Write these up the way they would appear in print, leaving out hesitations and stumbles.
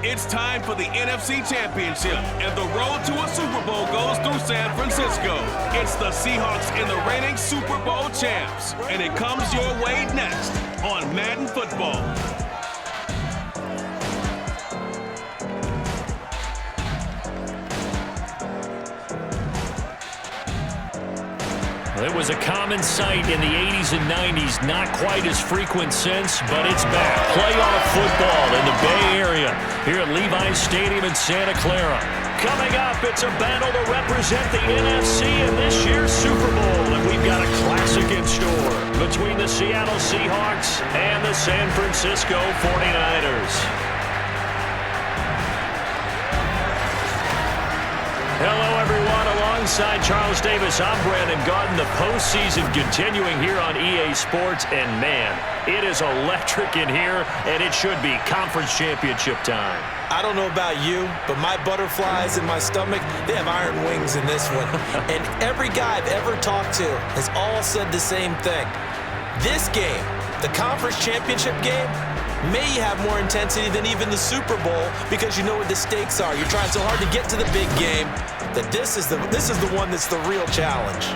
It's time for the NFC Championship, and the road to a Super Bowl goes through San Francisco. It's the Seahawks and the reigning Super Bowl champs, and it comes your way next on Madden Football. It was a common sight in the 80s and 90s, not quite as frequent since, but it's back. Playoff football in the Bay Area here at Levi's Stadium in Santa Clara. Coming up, it's a battle to represent the NFC in this year's Super Bowl, and we've got a classic in store between the Seattle Seahawks and the San Francisco 49ers. Hello, everyone. Alongside Charles Davis, I'm Brandon Garden. The postseason continuing here on EA Sports, and man, it is electric in here, and it should be conference championship time. I don't know about you, but my butterflies in my stomach, they have iron wings in this one. And every guy I've ever talked to has all said the same thing. This game, the conference championship game, may have more intensity than even the Super Bowl because you know what the stakes are. You're trying so hard to get to the big game that this is the one that's the real challenge.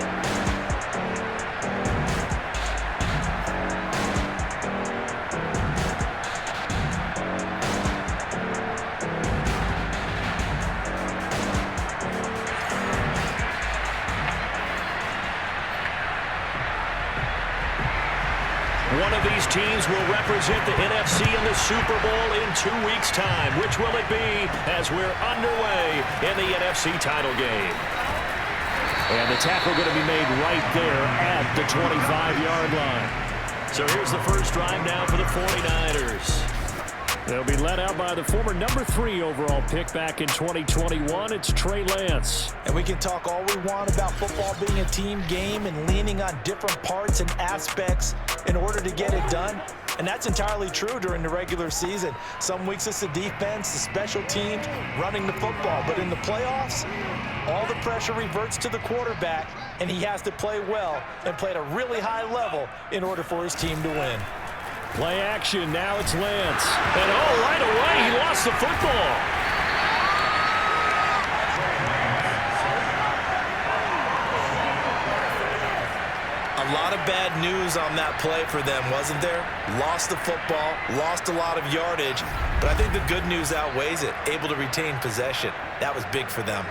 One of these teams will represent the NFC in the Super Bowl in 2 weeks' time. Which will it be as we're underway in the NFC title game? And the tackle going to be made right there at the 25-yard line. So here's the first drive now for the 49ers. They'll be led out by the former number 3 overall pick back in 2021. It's Trey Lance. And we can talk all we want about football being a team game and leaning on different parts and aspects in order to get it done. And that's entirely true during the regular season. Some weeks it's the defense, the special teams, running the football. But in the playoffs, all the pressure reverts to the quarterback, and he has to play well and play at a really high level in order for his team to win. Play action, now it's Lance. And right away, he lost the football. A lot of bad news on that play for them, wasn't there? Lost the football, lost a lot of yardage, but I think the good news outweighs it. Able to retain possession. That was big for them.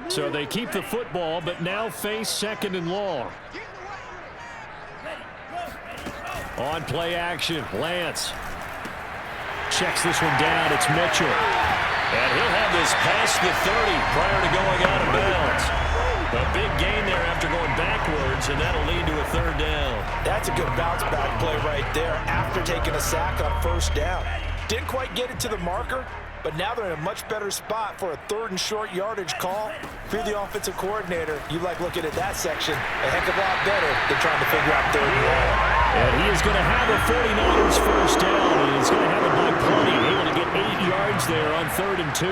So they keep the football, but now face 2nd and long. On play action, Lance checks this one down. It's Mitchell. And he'll have this past the 30 prior to going out of bounds. A big gain there after going backwards, and that'll lead to a 3rd down. That's a good bounce-back play right there after taking a sack on 1st down. Didn't quite get it to the marker, but now they're in a much better spot for a 3rd and short yardage call. If you're the offensive coordinator, you like looking at that section a heck of a lot better than trying to figure out 3rd and long. And he is going to have a 49ers 1st down, and he's going to have it by plenty, able to get 8 yards there on 3rd and 2.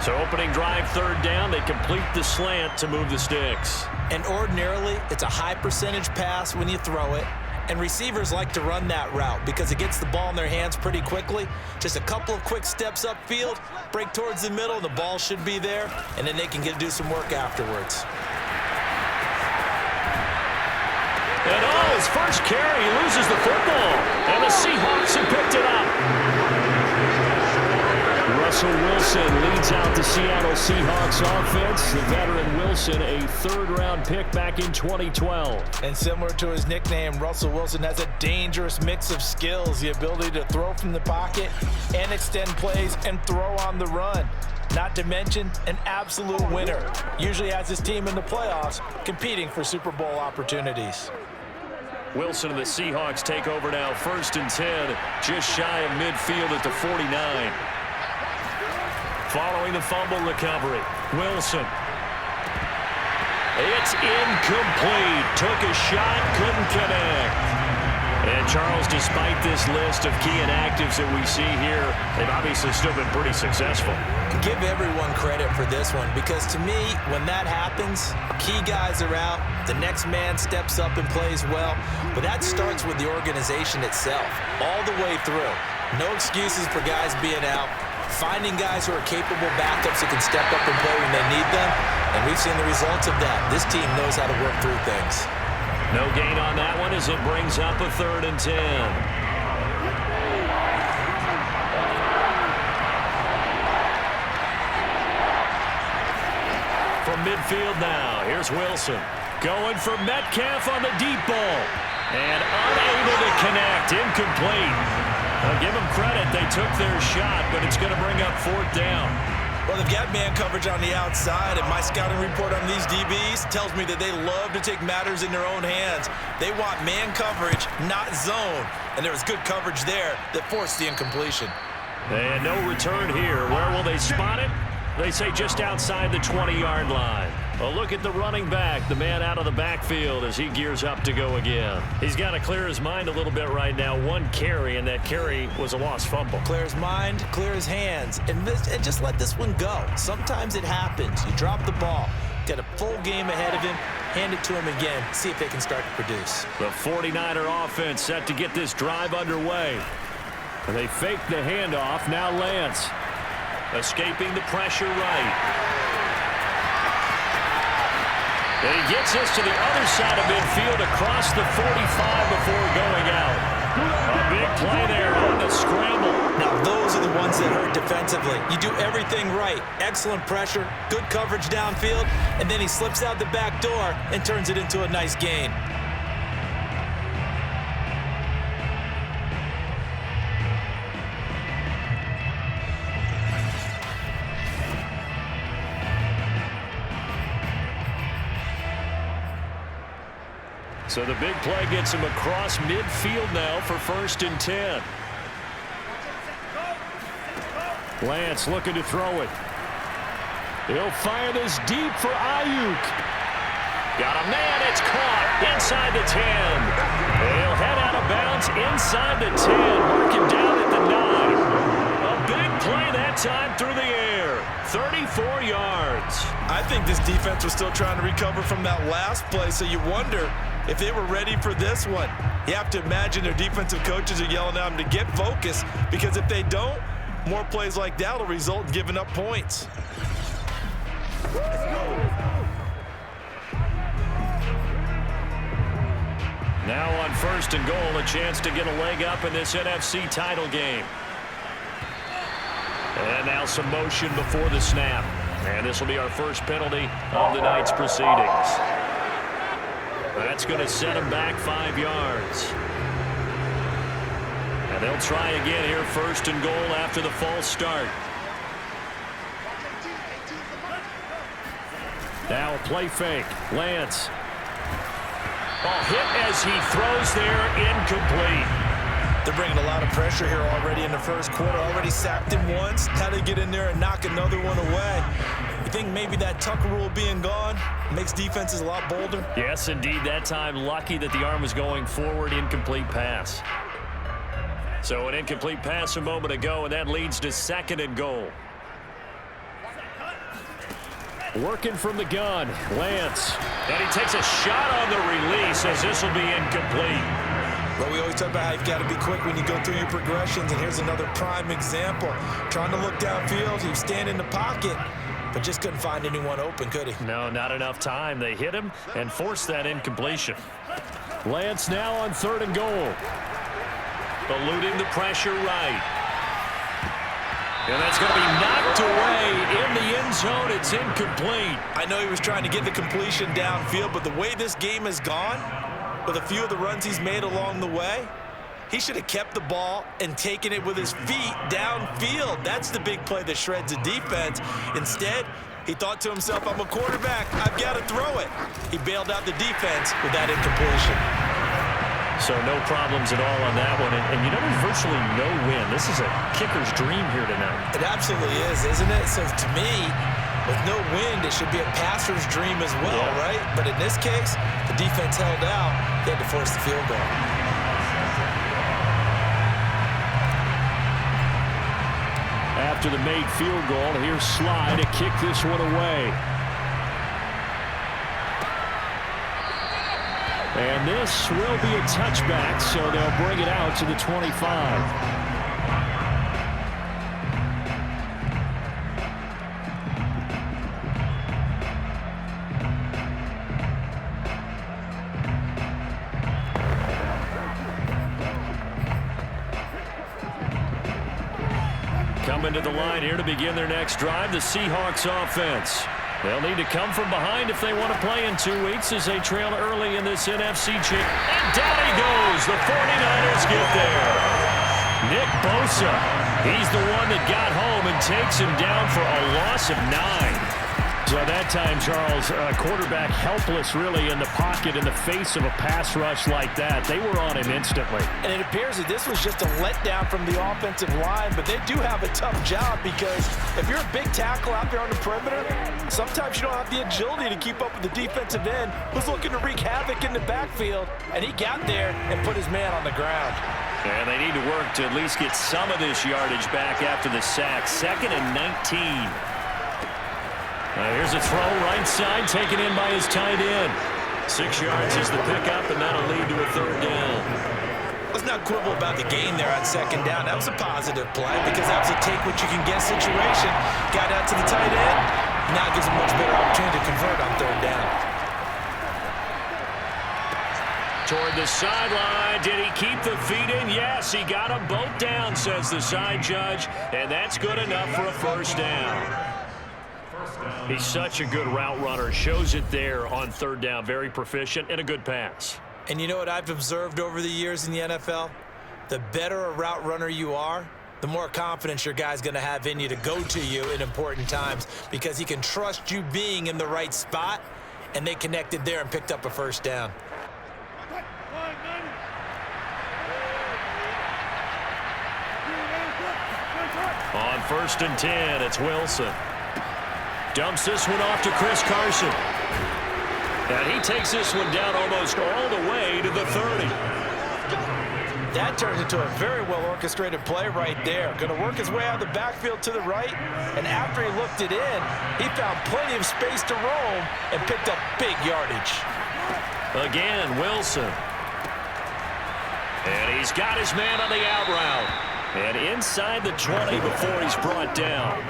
So opening drive, 3rd down, they complete the slant to move the sticks. And ordinarily, it's a high percentage pass when you throw it. And receivers like to run that route because it gets the ball in their hands pretty quickly. Just a couple of quick steps upfield, break towards the middle, the ball should be there, and then they can do some work afterwards. And his first carry, he loses the football. And the Seahawks have picked it up. Russell Wilson leads out the Seattle Seahawks offense. The veteran Wilson, a 3rd-round pick back in 2012. And similar to his nickname, Russell Wilson has a dangerous mix of skills, the ability to throw from the pocket and extend plays and throw on the run. Not to mention an absolute winner. Usually has his team in the playoffs competing for Super Bowl opportunities. Wilson and the Seahawks take over now, 1st and 10, just shy of midfield at the 49. Following the fumble recovery, Wilson. It's incomplete. Took a shot, couldn't connect. And Charles, despite this list of key inactives that we see here, they've obviously still been pretty successful. Give everyone credit for this one, because to me, when that happens, key guys are out, the next man steps up and plays well, but that starts with the organization itself, all the way through. No excuses for guys being out, finding guys who are capable backups who can step up and play when they need them, and we've seen the results of that. This team knows how to work through things. No gain on that one as it brings up a 3rd and 10. From midfield now, here's Wilson. Going for Metcalf on the deep ball. And unable to connect, incomplete. I'll give them credit, they took their shot, but it's going to bring up 4th down. Well, they've got man coverage on the outside, and my scouting report on these DBs tells me that they love to take matters in their own hands. They want man coverage, not zone, and there was good coverage there that forced the incompletion. And no return here. Where will they spot it? They say just outside the 20-yard line. A look at the running back, the man out of the backfield as he gears up to go again. He's got to clear his mind a little bit right now. 1 carry, and that carry was a lost fumble. Clear his mind, clear his hands, and just let this one go. Sometimes it happens. You drop the ball, got a full game ahead of him, hand it to him again, see if they can start to produce. The 49er offense set to get this drive underway. And they fake the handoff. Now Lance escaping the pressure right. And he gets this to the other side of midfield across the 45 before going out. A big play there on the scramble. Now those are the ones that hurt defensively. You do everything right. Excellent pressure, good coverage downfield, and then he slips out the back door and turns it into a nice gain. So the big play gets him across midfield now for 1st and 10. Lance looking to throw it. He'll fire this deep for Ayuk. Got a man, it's caught inside the 10. He'll head out of bounds inside the 10, working down at the 9. A big play that time through the air. 34 yards. I think this defense was still trying to recover from that last play, so you wonder if they were ready for this one. You have to imagine their defensive coaches are yelling at them to get focused, because if they don't, more plays like that will result in giving up points. Now on 1st and goal, a chance to get a leg up in this NFC title game. And now some motion before the snap. And this will be our first penalty of the night's proceedings. That's going to set him back 5 yards. And they'll try again here, 1st and goal after the false start. Now a play fake. Lance. Hit as he throws there, incomplete. They're bringing a lot of pressure here already in the first quarter. Already sacked him once. How to get in there and knock another one away. You think maybe that Tucker rule being gone makes defenses a lot bolder? Yes, indeed. That time, lucky that the arm was going forward. Incomplete pass. So an incomplete pass a moment ago, and that leads to 2nd and goal. Working from the gun, Lance. And he takes a shot on the release as this will be incomplete. Well, we always talk about how you've got to be quick when you go through your progressions, and here's another prime example. Trying to look downfield, he was standing in the pocket, but just couldn't find anyone open, could he? No, not enough time. They hit him and forced that incompletion. Lance now on 3rd and goal. Eluding the pressure right. And that's going to be knocked away in the end zone. It's incomplete. I know he was trying to get the completion downfield, but the way this game has gone, with a few of the runs he's made along the way, he should have kept the ball and taken it with his feet downfield. That's the big play that shreds the defense. Instead, he thought to himself, I'm a quarterback, I've got to throw it. He bailed out the defense with that incompletion. So no problems at all on that one. And you know, there's virtually no win. This is a kicker's dream here tonight. It absolutely is, isn't it? So to me, with no wind, it should be a passer's dream as well, right? But in this case, the defense held out. They had to force the field goal. after the made field goal. Here's Sly to kick this one away. And this will be a touchback, so they'll bring it out to the 25. Coming to the line here to begin their next drive, the Seahawks offense. They'll need to come from behind if they want to play in 2 weeks as they trail early in this NFC chip. And down he goes. The 49ers get there. Nick Bosa, he's the one that got home and takes him down for a loss of 9. So that time, Charles, quarterback helpless really in the pocket in the face of a pass rush like that. They were on him instantly. And it appears that this was just a letdown from the offensive line, but they do have a tough job because if you're a big tackle out there on the perimeter, sometimes you don't have the agility to keep up with the defensive end who's looking to wreak havoc in the backfield, and he got there and put his man on the ground. And they need to work to at least get some of this yardage back after the sack. 2nd and 19. Here's a throw right side taken in by his tight end. 6 yards is the pickup, and that'll lead to a 3rd down. Let's not quibble about the gain there on 2nd down. That was a positive play because that was a take-what-you-can-get situation. Got out to the tight end. Now gives him much better opportunity to convert on 3rd down. Toward the sideline. Did he keep the feet in? Yes, he got them both down, says the side judge, and that's good enough for a 1st down. He's such a good route runner. Shows it there on 3rd down. Very proficient and a good pass. And you know what I've observed over the years in the NFL? The better a route runner you are, the more confidence your guy's going to have in you to go to you in important times because he can trust you being in the right spot, and they connected there and picked up a 1st down. On 1st and 10, it's Wilson. Dumps this one off to Chris Carson. And he takes this one down almost all the way to the 30. That turns into a very well-orchestrated play right there. Going to work his way out of the backfield to the right, and after he looked it in, he found plenty of space to roam and picked up big yardage. Again, Wilson. And he's got his man on the out route. And inside the 20 before he's brought down.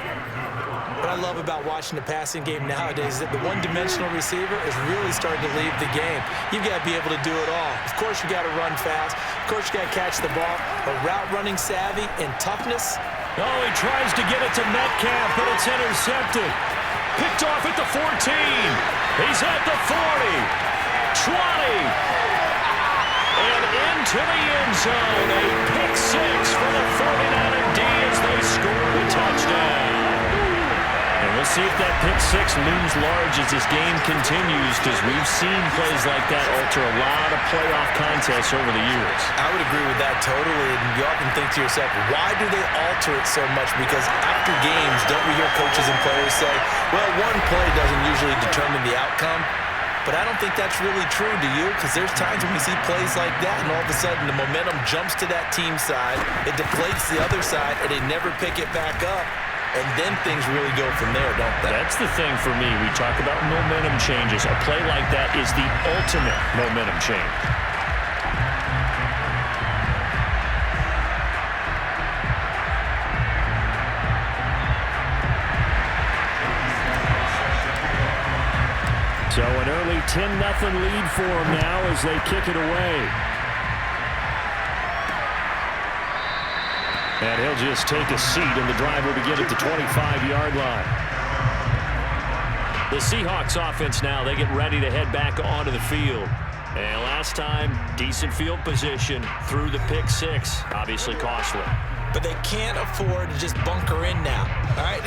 What I love about watching the passing game nowadays is that the one-dimensional receiver is really starting to leave the game. You've got to be able to do it all. Of course, you got to run fast. Of course, you got to catch the ball. But route running savvy and toughness. Oh, he tries to get it to Metcalf, but it's intercepted. Picked off at the 14. He's at the 40. 20. And into the end zone. A pick 6 for the 49er D as they score the touchdown. And we'll see if that pick 6 looms large as this game continues, because we've seen plays like that alter a lot of playoff contests over the years. I would agree with that totally. And you often think to yourself, why do they alter it so much? Because after games, don't we hear coaches and players say, well, one play doesn't usually determine the outcome. But I don't think that's really true, do you? Because there's times when we see plays like that, and all of a sudden the momentum jumps to that team side, it deflates the other side, and they never pick it back up. And then things really go from there, don't they? That's the thing for me. We talk about momentum changes. A play like that is the ultimate momentum change. So an early 10-0 lead for them now as they kick it away. And he'll just take a seat, and the drive will begin at the 25-yard line. The Seahawks offense now, they get ready to head back onto the field. And last time, decent field position through the pick 6, obviously costly. But they can't afford to just bunker in now. All right,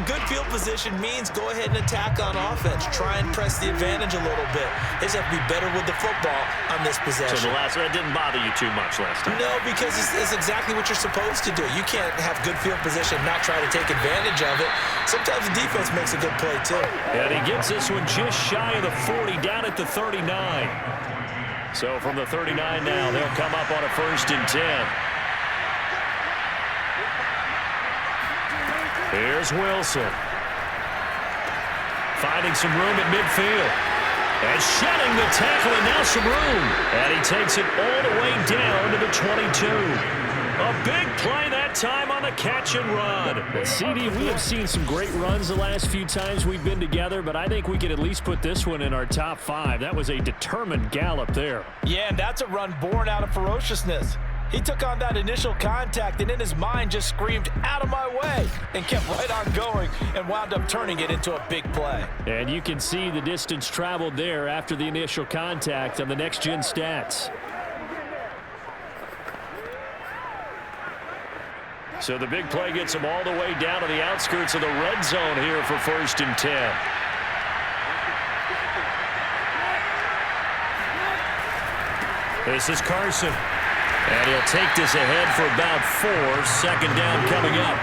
good field position means go ahead and attack on offense. Try and press the advantage a little bit. They just have to be better with the football on this possession. So that didn't bother you too much last time? No, because it's exactly what you're supposed to do. You can't have good field position and not try to take advantage of it. Sometimes the defense makes a good play, too. And he gets this one just shy of the 40, down at the 39. So from the 39 now, they'll come up on a 1st and 10. Here's Wilson. Finding some room at midfield. And shedding the tackle, and now some room. And he takes it all the way down to the 22. A big play that time on the catch and run. But CD, we have seen some great runs the last few times we've been together, but I think we could at least put this one in our top 5. That was a determined gallop there. Yeah, and that's a run born out of ferociousness. He took on that initial contact and in his mind just screamed, "Out of my way," and kept right on going and wound up turning it into a big play. And you can see the distance traveled there after the initial contact on the next-gen stats. So the big play gets him all the way down to the outskirts of the red zone here for 1st and 10. This is Carson. And he'll take this ahead for about 4. 2nd down coming up.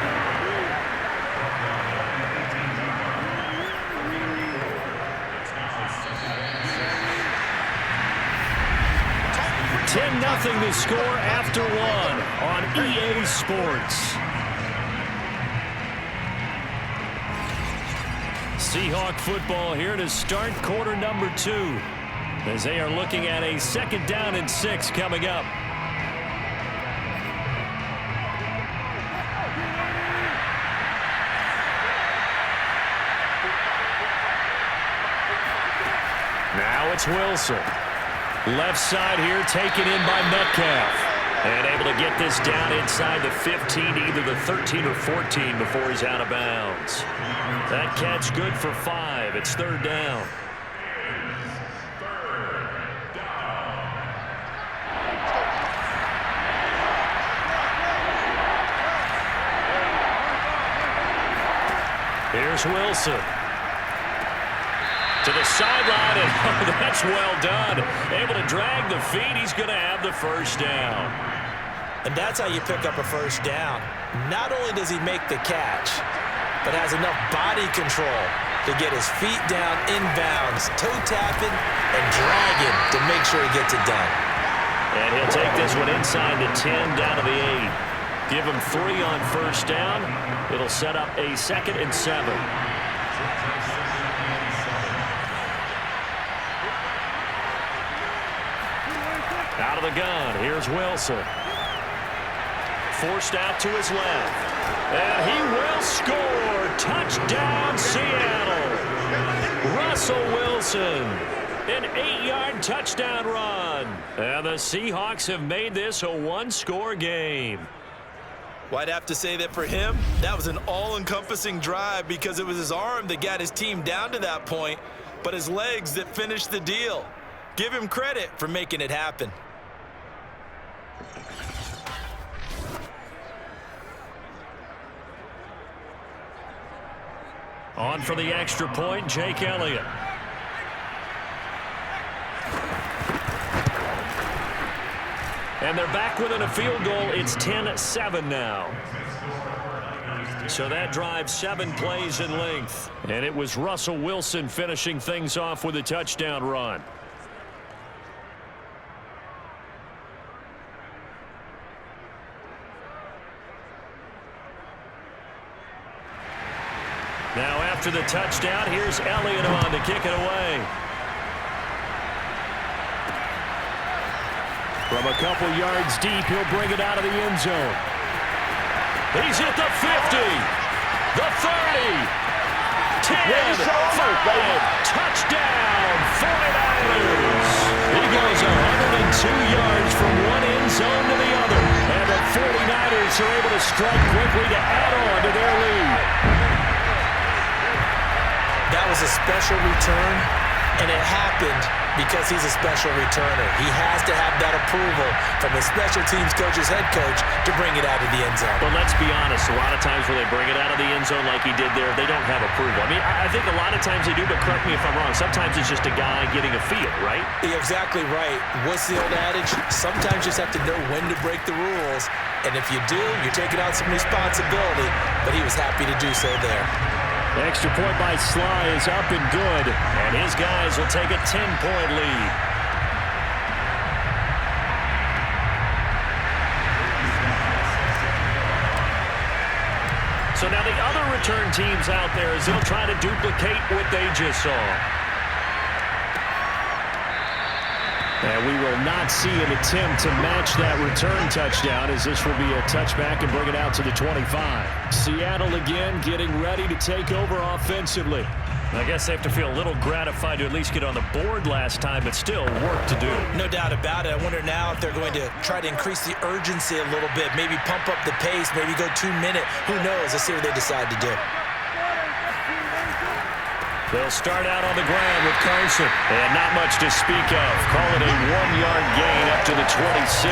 $10-0 the score after 1 on EA Sports. Seahawk football here to start quarter number 2 as they are looking at a 2nd down and 6 coming up. Now it's Wilson. Left side here taken in by Metcalf. And able to get this down inside the 15, either the 13 or 14 before he's out of bounds. That catch good for 5. It's 3rd down. Here's Wilson. To the sideline, and oh, that's well done. Able to drag the feet. He's going to have the 1st down. And that's how you pick up a 1st down. Not only does he make the catch, but has enough body control to get his feet down inbounds, toe tapping and dragging to make sure he gets it done. And he'll take this one inside the 10 down to the 8. Give him 3 on 1st down. It'll set up a 2nd and 7. Out of the gun, here's Wilson. Forced out to his left. And he will score. Touchdown, Seattle. Russell Wilson. An 8-yard touchdown run. And the Seahawks have made this a 1-score game. Well, I'd have to say that for him, that was an all-encompassing drive because it was his arm that got his team down to that point, but his legs that finished the deal. Give him credit for making it happen. On for the extra point, Jake Elliott. And they're back within a field goal. It's 10-7 now. So that drive 7 plays in length. And it was Russell Wilson finishing things off with a touchdown run. Now after the touchdown, here's Elliott on to kick it away. From a couple yards deep, he'll bring it out of the end zone. He's hit the 50, the 30, 10, 5, touchdown, 49ers. He goes 102 yards from one end zone to the other. And the 49ers are able to strike quickly to add on to their lead. That was a special return, and it happened because he's a special returner. He has to have that approval from his special teams coach's head coach to bring it out of the end zone. But let's be honest, a lot of times when they bring it out of the end zone like he did there, they don't have approval. I mean, I think a lot of times they do, but correct me if I'm wrong. Sometimes it's just a guy getting a feel, right? You're exactly right. What's the old adage? Sometimes you just have to know when to break the rules, and if you do, you're taking on some responsibility, but he was happy to do so there. Extra point by Sly is up and good. And his guys will take a 10-point lead. So now the other return teams out there as they'll try to duplicate what they just saw. And we will not see an attempt to match that return touchdown, as this will be a touchback and bring it out to the 25. Seattle again getting ready to take over offensively. I guess they have to feel a little gratified to at least get on the board last time, but still work to do. No doubt about it. I wonder now if they're going to try to increase the urgency a little bit, maybe pump up the pace, maybe go 2-minute. Who knows? Let's see what they decide to do. They'll start out on the ground with Carson. And not much to speak of. Call it a 1-yard gain up to the 26.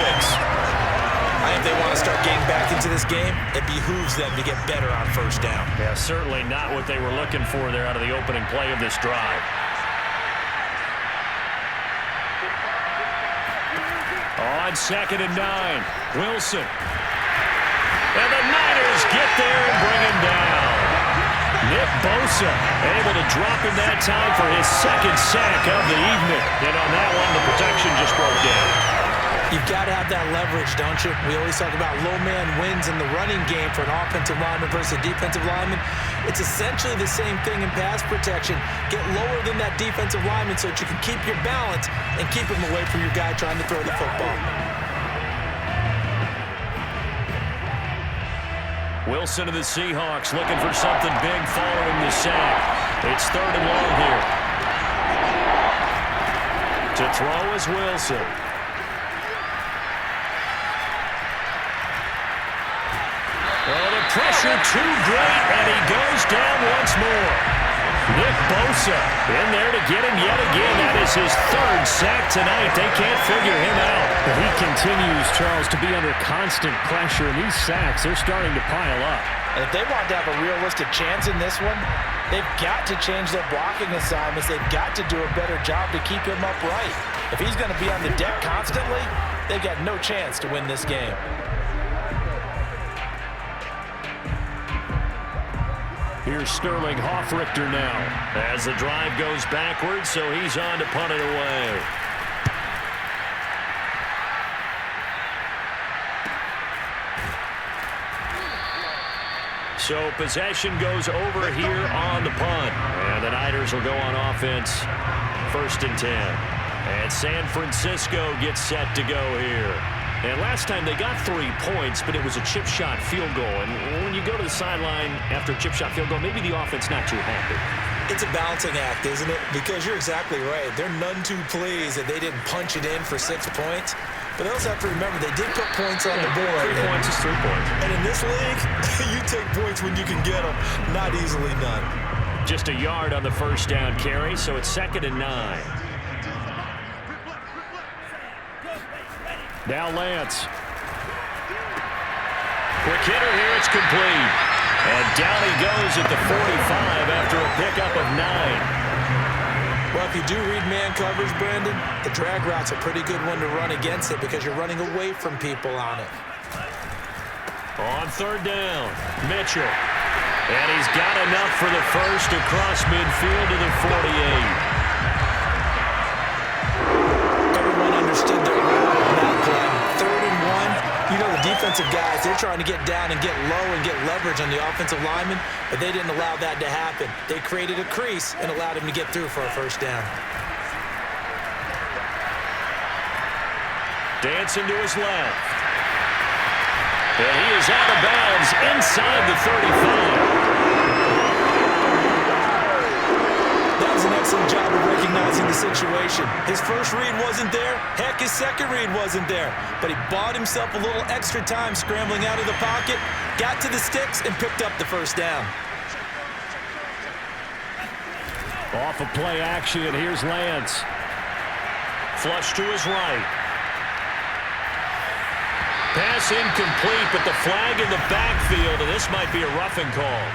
I think they want to start getting back into this game. It behooves them to get better on first down. Yeah, certainly not what they were looking for there out of the opening play of this drive. On 2nd and 9, Wilson. And the Niners get there and bring him down. Nick Bosa able to drop him that time for his 2nd sack of the evening. And on that one, the protection just broke down. You've got to have that leverage, don't you? We always talk about low man wins in the running game for an offensive lineman versus a defensive lineman. It's essentially the same thing in pass protection. Get lower than that defensive lineman so that you can keep your balance and keep him away from your guy trying to throw the football. Wilson of the Seahawks looking for something big following the sack. It's 3rd and long here. To throw is Wilson. Oh, the pressure too great, and he goes down once more. Nick Bosa in there to get him yet again. That is his 3rd sack tonight. They can't figure him out. He continues, Charles, to be under constant pressure, and these sacks, they're starting to pile up. And if they want to have a realistic chance in this one, they've got to change their blocking assignments. They've got to do a better job to keep him upright. If he's going to be on the deck constantly, they've got no chance to win this game. Here's Sterling Hoffrichter now. As the drive goes backwards, so he's on to punt it away. So possession goes over here on the punt. And the Niners will go on offense. 1st and 10. And San Francisco gets set to go here. And last time they got 3 points, but it was a chip shot field goal. And when you go to the sideline after a chip shot field goal, maybe the offense not too happy. It's a balancing act, isn't it? Because you're exactly right. They're none too pleased that they didn't punch it in for 6 points. But they also have to remember they did put points on the board. 3 points is 3 points. And in this league, you take points when you can get them, not easily none. Just a yard on the 1st down carry, so it's 2nd and 9. Now Lance. Quick hitter here, it's complete. And down he goes at the 45 after a pickup of 9. Well, if you do read man coverage, Brandon, the drag route's a pretty good one to run against it because you're running away from people on it. On 3rd down, Mitchell. And he's got enough for the 1st across midfield to the 48. Understood their role on that play. 3rd and 1. You know the defensive guys, they're trying to get down and get low and get leverage on the offensive lineman, but they didn't allow that to happen. They created a crease and allowed him to get through for a 1st down. Dancing to his left. And he is out of bounds inside the 35. That was an excellent job of recognizing the situation. His first read wasn't there. Heck, his second read wasn't there. But he bought himself a little extra time scrambling out of the pocket, got to the sticks, and picked up the 1st down. Off of play action, here's Lance. Flush to his right. Pass incomplete, but the flag in the backfield, and this might be a roughing call.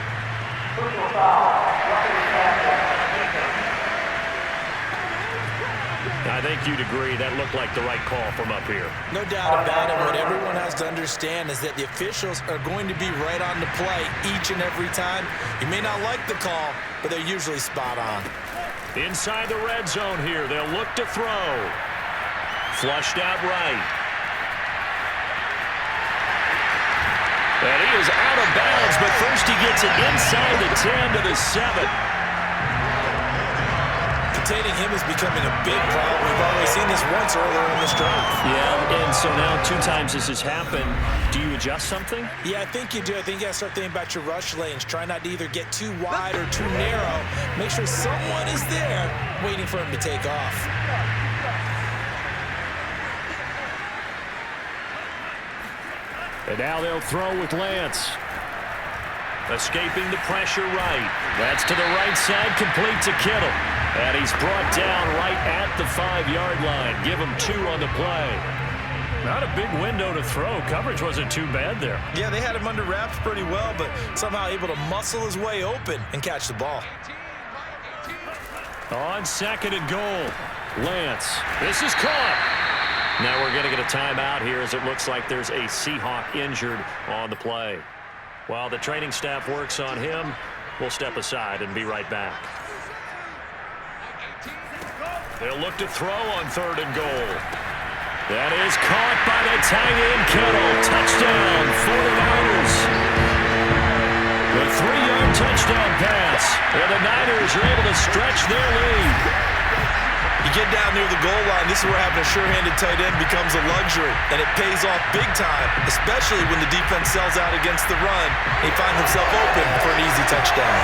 I think you'd agree that looked like the right call from up here. No doubt about it. What everyone has to understand is that the officials are going to be right on the play each and every time. You may not like the call, but they're usually spot on. Inside the red zone here, they'll look to throw. Flushed out right. And he is out of bounds, but first he gets it inside the 10 to the 7. Containing him is becoming a big problem. We've already seen this once earlier in this drive. Yeah, and so now 2 times this has happened. Do you adjust something? Yeah, I think you do. I think you got to start thinking about your rush lanes. Try not to either get too wide or too narrow. Make sure someone is there waiting for him to take off. And now they'll throw with Lance. Escaping the pressure right. That's to the right side, complete to Kittle. And he's brought down right at the 5-yard line. Give him 2 on the play. Not a big window to throw. Coverage wasn't too bad there. Yeah, they had him under wraps pretty well, but somehow able to muscle his way open and catch the ball. On 2nd and goal, Lance. This is caught. Now we're going to get a timeout here as it looks like there's a Seahawk injured on the play. While the training staff works on him, we'll step aside and be right back. They'll look to throw on 3rd and goal. That is caught by the tight end Kittle. Touchdown, 49ers. The 3-yard touchdown pass. And the Niners are able to stretch their lead. You get down near the goal line, this is where having a sure-handed tight end becomes a luxury, and it pays off big time, especially when the defense sells out against the run. He finds himself open for an easy touchdown.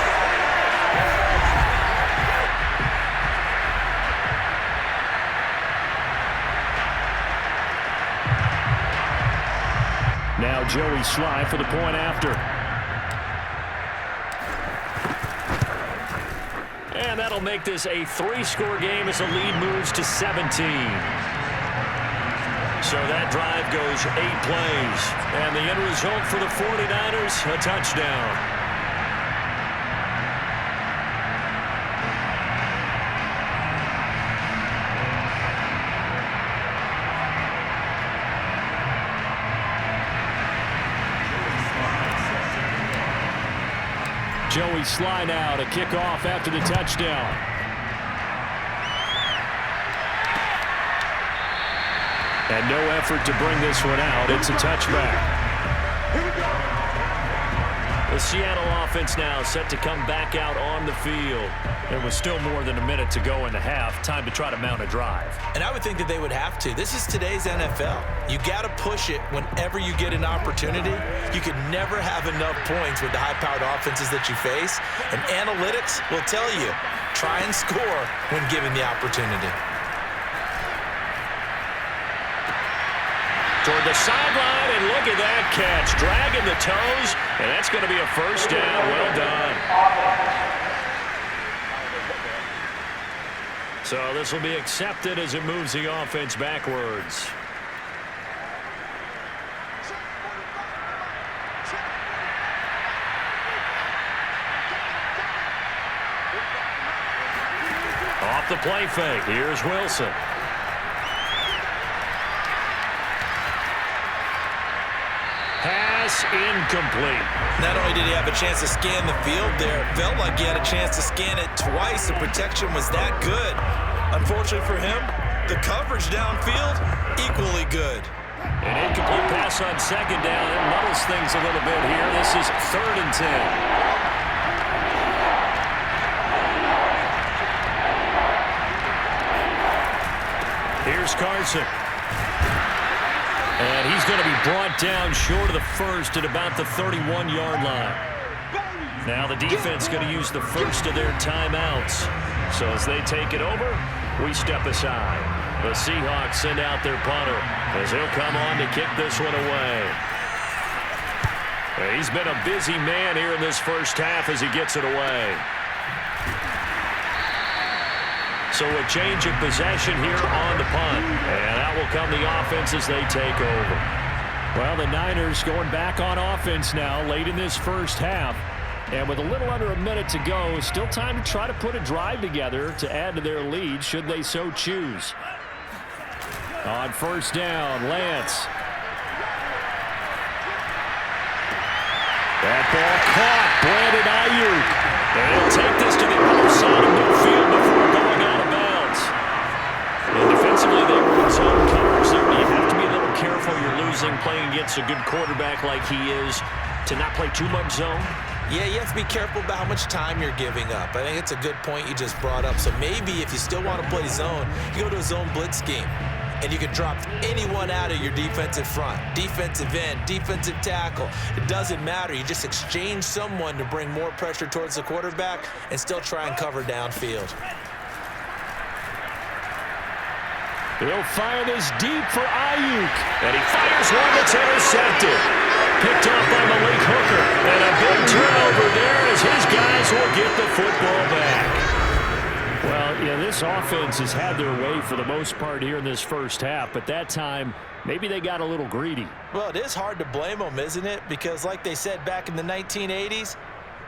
Now Joey Sly for the point after. And that'll make this a 3-score game as the lead moves to 17. So that drive goes 8 plays. And the end result for the 49ers, a touchdown. Joey Sly now to kick off after the touchdown. And no effort to bring this one out. It's a touchback. The Seattle offense now set to come back out on the field. It was still more than a minute to go in the half. Time to try to mount a drive. And I would think that they would have to. This is today's NFL. You got to push it whenever you get an opportunity. You can never have enough points with the high-powered offenses that you face. And analytics will tell you, try and score when given the opportunity. Toward the sideline, and look at that catch. Dragging the toes, and that's going to be a first down. Well done. So this will be accepted as it moves the offense backwards. Off the play fake, here's Wilson. Pass incomplete. Not only did he have a chance to scan the field there, it felt like he had a chance to scan it twice. The protection was that good. Unfortunately for him, the coverage downfield, equally good. An incomplete pass on 2nd down. It muddles things a little bit here. This is 3rd and 10. Here's Carson. And he's going to be brought down short of the first at about the 31-yard line. Now the defense going to use the first of their timeouts. So as they take it over, we step aside. The Seahawks send out their punter as he'll come on to kick this one away. He's been a busy man here in this first half as he gets it away. So a change of possession here on the punt. And out will come the offense as they take over. Well, the Niners going back on offense now late in this first half. And with a little under a minute to go, still time to try to put a drive together to add to their lead should they so choose. On 1st down, Lance. That ball caught. Brandon Ayuk. They'll take this to the other side of midfield before going out of bounds. And defensively, they were in zone coverage there. You have to be a little careful. You're losing playing against a good quarterback like he is. to not play too much zone? Yeah, you have to be careful about how much time you're giving up. I think it's a good point you just brought up. So maybe if you still want to play zone, you go to a zone blitz scheme. And you can drop anyone out of your defensive front, defensive end, defensive tackle. It doesn't matter. You just exchange someone to bring more pressure towards the quarterback and still try and cover downfield. He'll fire this deep for Ayuk. And he fires one that's intercepted. Picked off by Malik Hooker. And a big turnover there as his guys will get the football back. Well, yeah, this offense has had their way for the most part here in this first half, but that time, maybe they got a little greedy. Well, it is hard to blame them, isn't it? Because like they said back in the 1980s,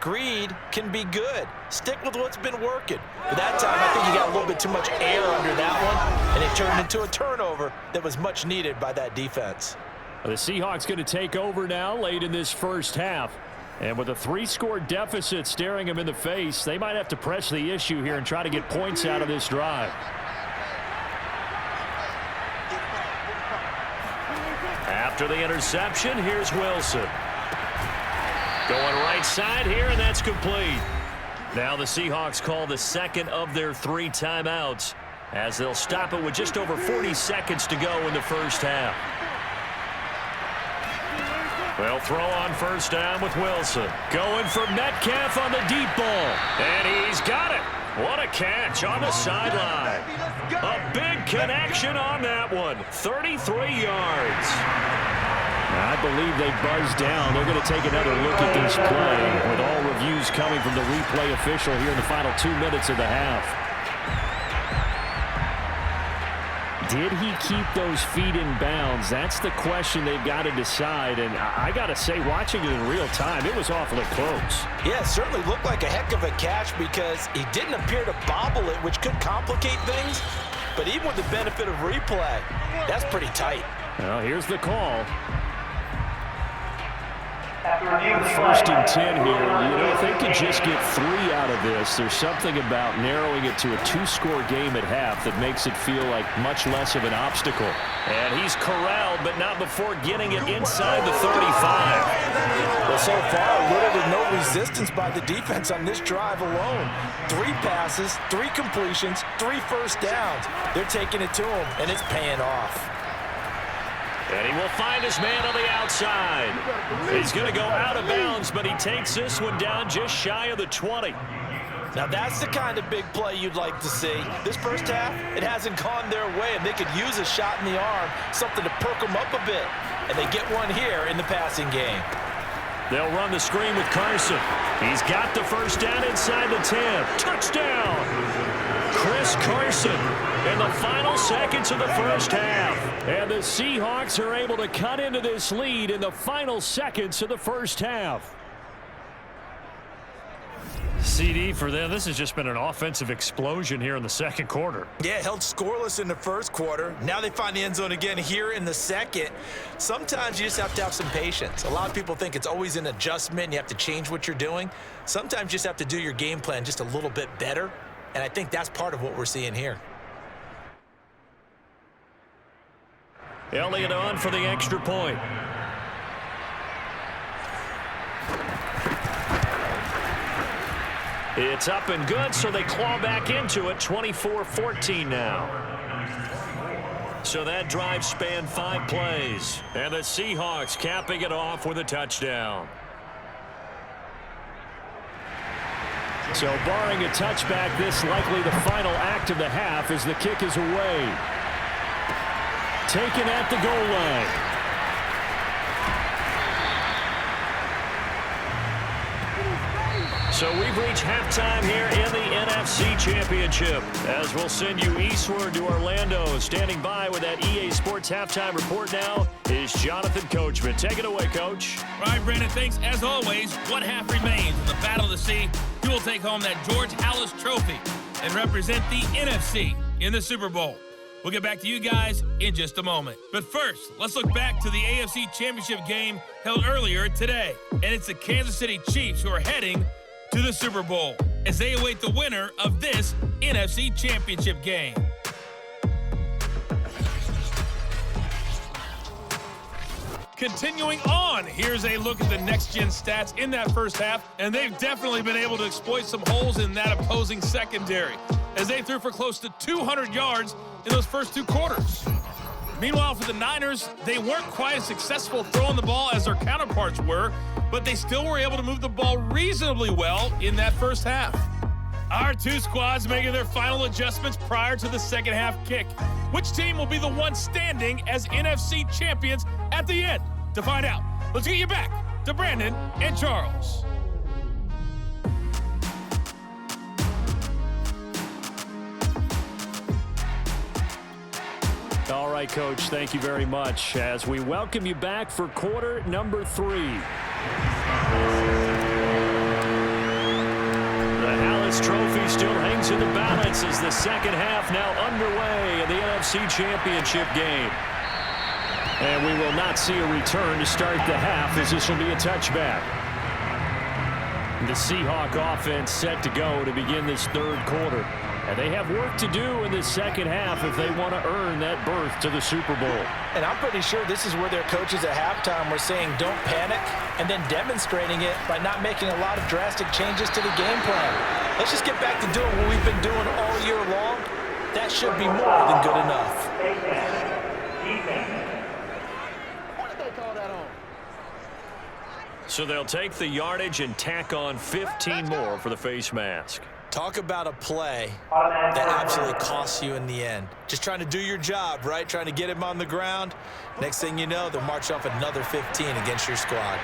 greed can be good. Stick with what's been working. But that time, I think you got a little bit too much air under that one, and it turned into a turnover that was much needed by that defense. The Seahawks going to take over now late in this first half. And with a 3-score deficit staring them in the face, they might have to press the issue here and try to get points out of this drive. After the interception, here's Wilson. Going right side here, and that's complete. Now the Seahawks call the second of their 3 timeouts as they'll stop it with just over 40 seconds to go in the first half. They'll throw on first down with Wilson. Going for Metcalf on the deep ball. And he's got it. What a catch on the sideline. A big connection on that one. 33 yards. I believe they buzzed down. They're going to take another look at this play with all reviews coming from the replay official here in the final 2 minutes of the half. Did he keep those feet in bounds? That's the question they've got to decide. And I got to say, watching it in real time, it was awfully close. Yeah, it certainly looked like a heck of a catch because he didn't appear to bobble it, which could complicate things. But even with the benefit of replay, that's pretty tight. Well, here's the call. First and 10 here. You know, if they could just get 3 out of this, there's something about narrowing it to a 2-score game at half that makes it feel like much less of an obstacle. And he's corralled, but not before getting it inside the 35. Well, so far, little to no resistance by the defense on this drive alone. 3 passes, 3 completions, 3 first downs. They're taking it to him, and it's paying off. And he will find his man on the outside. He's going to go out of bounds, but he takes this one down just shy of the 20. Now that's the kind of big play you'd like to see. This first half, it hasn't gone their way, and they could use a shot in the arm, something to perk them up a bit. And they get one here in the passing game. They'll run the screen with Carson. He's got the first down inside the 10. Touchdown! Chris Carson in the final seconds of the first half. And the Seahawks are able to cut into this lead in the final seconds of the first half. CD for them, this has just been an offensive explosion here in the second quarter. Yeah, held scoreless in the first quarter. Now they find the end zone again here in the second. Sometimes you just have to have some patience. A lot of people think it's always an adjustment. You have to change what you're doing. Sometimes you just have to do your game plan just a little bit better. And I think that's part of what we're seeing here. Elliott on for the extra point. It's up and good, so they claw back into it. 24-14 now. So that drive spanned 5 plays. And the Seahawks capping it off with a touchdown. So barring a touchback, this likely the final act of the half as the kick is away. Taken at the goal line. So we've reached halftime here in the NFC Championship as we'll send you eastward to Orlando. Standing by with that EA Sports halftime report now is Jonathan Coachman. Take it away, Coach. All right, Brandon, thanks. As always, one half remains in the Battle of the Sea. You will take home that George Halas Trophy and represent the NFC in the Super Bowl. We'll get back to you guys in just a moment. But first, let's look back to the AFC Championship game held earlier today. And it's the Kansas City Chiefs who are heading to the Super Bowl as they await the winner of this NFC Championship game. Continuing on, here's a look at the next-gen stats in that first half, and they've definitely been able to exploit some holes in that opposing secondary, as they threw for close to 200 yards in those first 2 quarters. Meanwhile, for the Niners, they weren't quite as successful throwing the ball as their counterparts were, but they still were able to move the ball reasonably well in that first half. Our 2 squads making their final adjustments prior to the second half kick. Which team will be the one standing as NFC champions at the end? To find out, let's get you back to Brandon and Charles. All right, Coach, thank you very much as we welcome you back for quarter number 3. The Hallis Trophy still hangs in the balance as the second half now underway in the NFC Championship game. And we will not see a return to start the half as this will be a touchback. The Seahawk offense set to go to begin this third quarter. And they have work to do in the second half if they want to earn that berth to the Super Bowl. And I'm pretty sure this is where their coaches at halftime were saying don't panic, and then demonstrating it by not making a lot of drastic changes to the game plan. Let's just get back to doing what we've been doing all year long. That should be more than good enough. What did they call that on? So they'll take the yardage and tack on 15 more for the face mask. Talk about a play that absolutely costs you in the end. Just trying to do your job, right? Trying to get him on the ground. Next thing you know, they'll march off another 15 against your squad.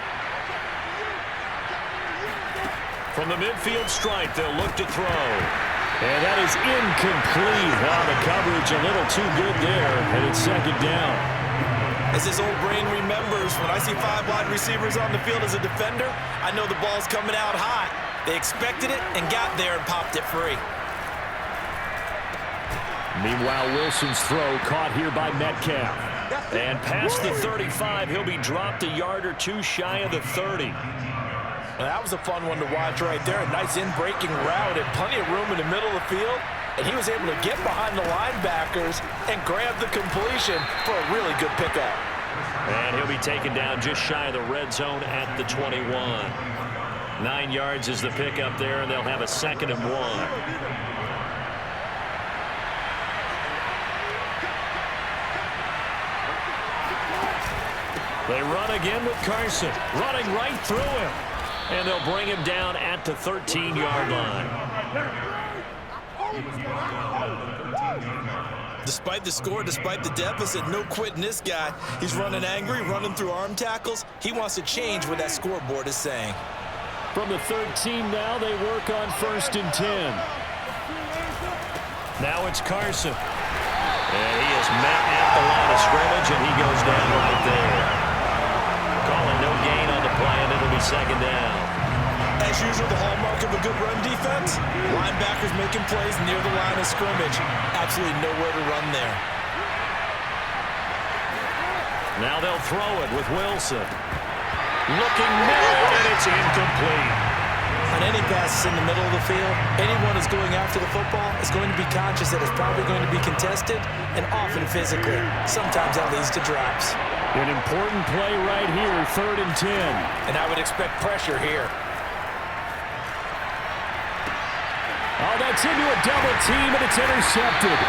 From the midfield stripe, they'll look to throw. And that is incomplete. Wow, the coverage a little too good there, and it's second down. As this old brain remembers, when I see 5 wide receivers on the field as a defender, I know the ball's coming out hot. They expected it and got there and popped it free. Meanwhile, Wilson's throw caught here by Metcalf. And past the 35, he'll be dropped a yard or 2 shy of the 30. Well, that was a fun one to watch right there. A nice in-breaking route and plenty of room in the middle of the field. And he was able to get behind the linebackers and grab the completion for a really good pickup. And he'll be taken down just shy of the red zone at the 21. 9 yards is the pickup there, and they'll have a 2nd and 1. They run again with Carson, running right through him. And they'll bring him down at the 13-yard line. Despite the score, despite the deficit, no quitting this guy. He's running angry, running through arm tackles. He wants to change what that scoreboard is saying. From the 13 now, they work on 1st and 10. Now it's Carson. And he is met at the line of scrimmage, and he goes down right there. Calling no gain on the play, and it'll be 2nd down. As usual, the hallmark of a good run defense, linebackers making plays near the line of scrimmage. Absolutely nowhere to run there. Now they'll throw it with Wilson. Looking middle, and it's incomplete. On any passes in the middle of the field, anyone who's going after the football is going to be conscious that it's probably going to be contested, and often physically. Sometimes that leads to drops. An important play right here, 3rd and 10. And I would expect pressure here. Oh, that's into a double team, and it's intercepted.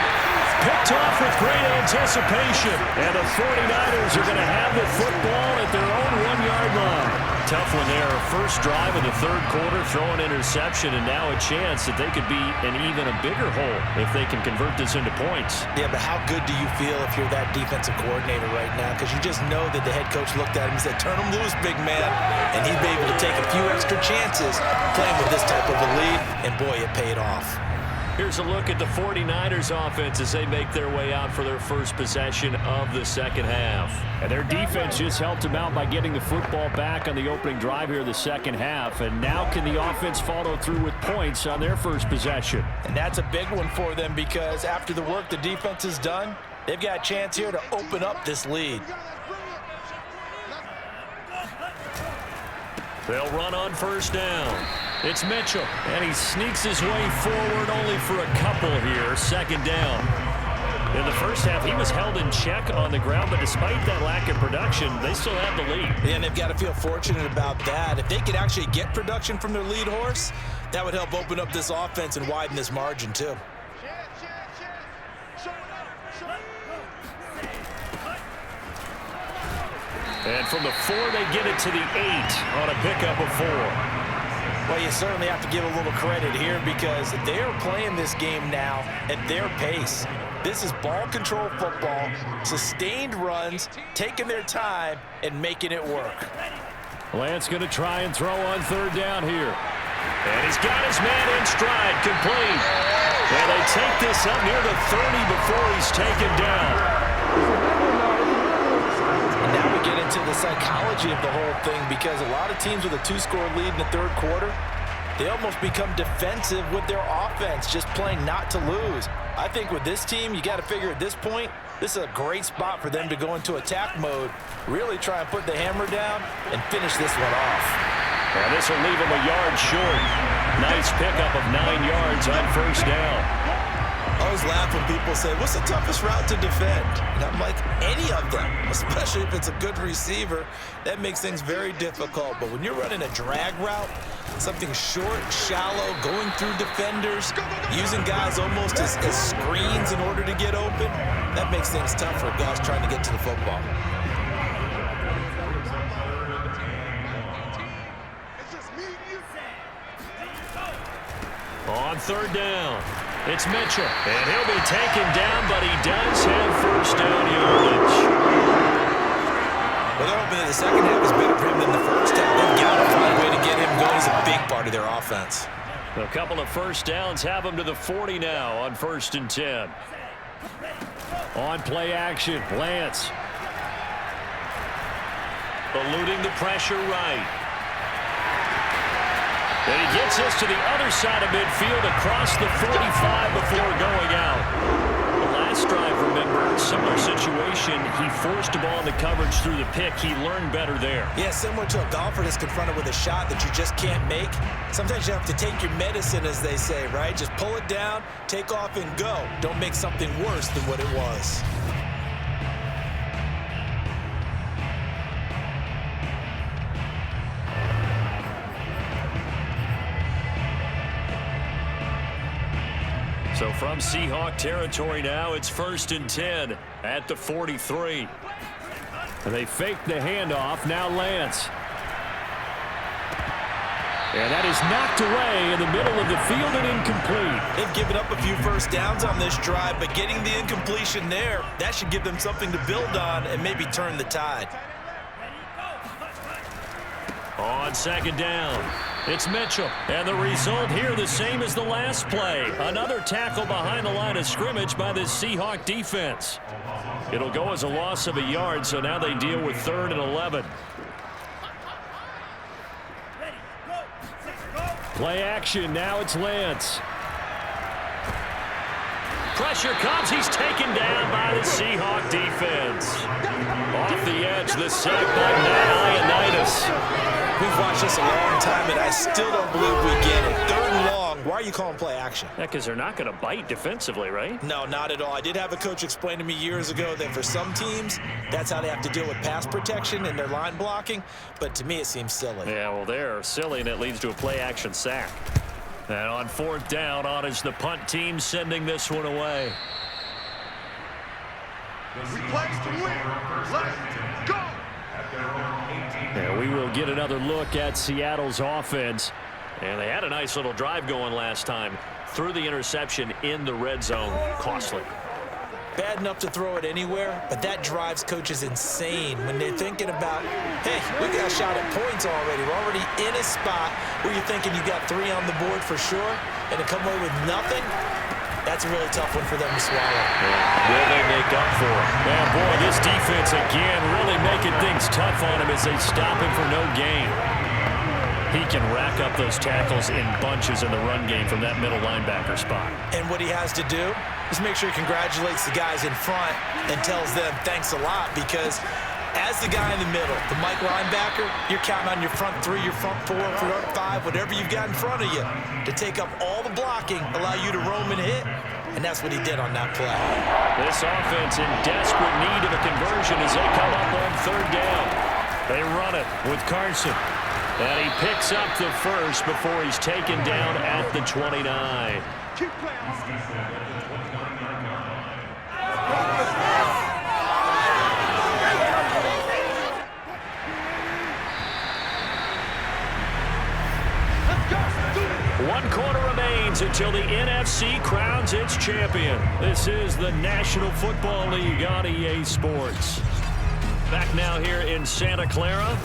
Picked off with great anticipation. And the 49ers are going to have the football at their own 1-yard line. Tough one there. First drive of the 3rd quarter, throwing interception, and now a chance that they could be in even a bigger hole if they can convert this into points. Yeah, but how good do you feel if you're that defensive coordinator right now? Because you just know that the head coach looked at him and said, turn him loose, big man. And he'd be able to take a few extra chances playing with this type of a lead, and boy, it paid off. Here's a look at the 49ers offense as they make their way out for their first possession of the second half. And their defense just helped them out by getting the football back on the opening drive here in the second half. And now can the offense follow through with points on their first possession? And that's a big one for them because after the work the defense has done, they've got a chance here to open up this lead. They'll run on 1st down. It's Mitchell, and he sneaks his way forward only for a couple here. 2nd down. In the first half, he was held in check on the ground, but despite that lack of production, they still have the lead. And they've got to feel fortunate about that. If they could actually get production from their lead horse, that would help open up this offense and widen this margin too. And from the 4, they get it to the 8 on a pickup of 4. Well, you certainly have to give a little credit here because they are playing this game now at their pace. This is ball control football, sustained runs, taking their time, and making it work. Lance going to try and throw on 3rd down here. And he's got his man in stride, complete. And they take this up near the 30 before he's taken down. And now we get into the psychology of the whole thing because a lot of teams with a 2-score lead in the 3rd quarter, they almost become defensive with their offense, just playing not to lose. I think with this team, you got to figure at this point, this is a great spot for them to go into attack mode, really try and put the hammer down and finish this one off. And this will leave him a yard short. Nice pickup of 9 yards on 1st down. I always laugh when people say, what's the toughest route to defend? And I'm like, any of them, especially if it's a good receiver. That makes things very difficult. But when you're running a drag route, something short, shallow, going through defenders, using guys almost as screens in order to get open, that makes things tough for guys trying to get to the football. On 3rd down, it's Mitchell. And he'll be taken down, but he does have 1st down yardage. Well, they're hoping that the second half is better for him than the first half. They've got to find a way to get him going. He's a big part of their offense. A couple of 1st downs have him to the 40 now on 1st and 10. On play action, Lance. Eluding the pressure right. And he gets us to the other side of midfield across the 45 before going out. The last drive, remember, similar situation. He forced the ball into coverage through the pick. He learned better there. Yeah, similar to a golfer that's confronted with a shot that you just can't make. Sometimes you have to take your medicine, as they say, right? Just pull it down, take off, and go. Don't make something worse than what it was. So from Seahawk territory now, it's 1st and 10 at the 43. And they fake the handoff. Now Lance. And that is knocked away in the middle of the field and incomplete. They've given up a few 1st downs on this drive, but getting the incompletion there, that should give them something to build on and maybe turn the tide. On 2nd down, it's Mitchell. And the result here the same as the last play. Another tackle behind the line of scrimmage by this Seahawk defense. It'll go as a loss of a yard, so now they deal with 3rd and 11. Play action, now it's Lance. Pressure comes, he's taken down by the Seahawk defense. Off the edge, the sack by Ioannidis. We've watched this a long time, and I still don't believe we get it. 3rd and long, why are you calling play action? Yeah, because they're not going to bite defensively, right? No, not at all. I did have a coach explain to me years ago that for some teams, that's how they have to deal with pass protection and their line blocking, but to me it seems silly. Yeah, well, they're silly, and it leads to a play-action sack. And on 4th down, on is the punt team sending this one away. We play to win. Let's go. And we will get another look at Seattle's offense. And they had a nice little drive going last time. Threw the interception in the red zone. Costly. Bad enough to throw it anywhere, but that drives coaches insane when they're thinking about, hey, we got a shot at points already. We're already in a spot where you're thinking you got 3 on the board for sure, and to come away with nothing, that's a really tough one for them to swallow. Will they make up for it? Yeah, boy, this defense again really making things tough on him as they stop him for no gain. He can rack up those tackles in bunches in the run game from that middle linebacker spot. And what he has to do is make sure he congratulates the guys in front and tells them thanks a lot, because as the guy in the middle, the Mike linebacker, you're counting on your front 3, your front 4, front 5, whatever you've got in front of you to take up all the blocking, allow you to roam and hit. and that's what he did on that play. This offense in desperate need of a conversion as they come up on third down. They run it with Carson. And he picks up the first before he's taken down at the 29. Keep playing. One quarter remains until the NFC crowns its champion. This is the National Football League on EA Sports. Back now here in Santa Clara.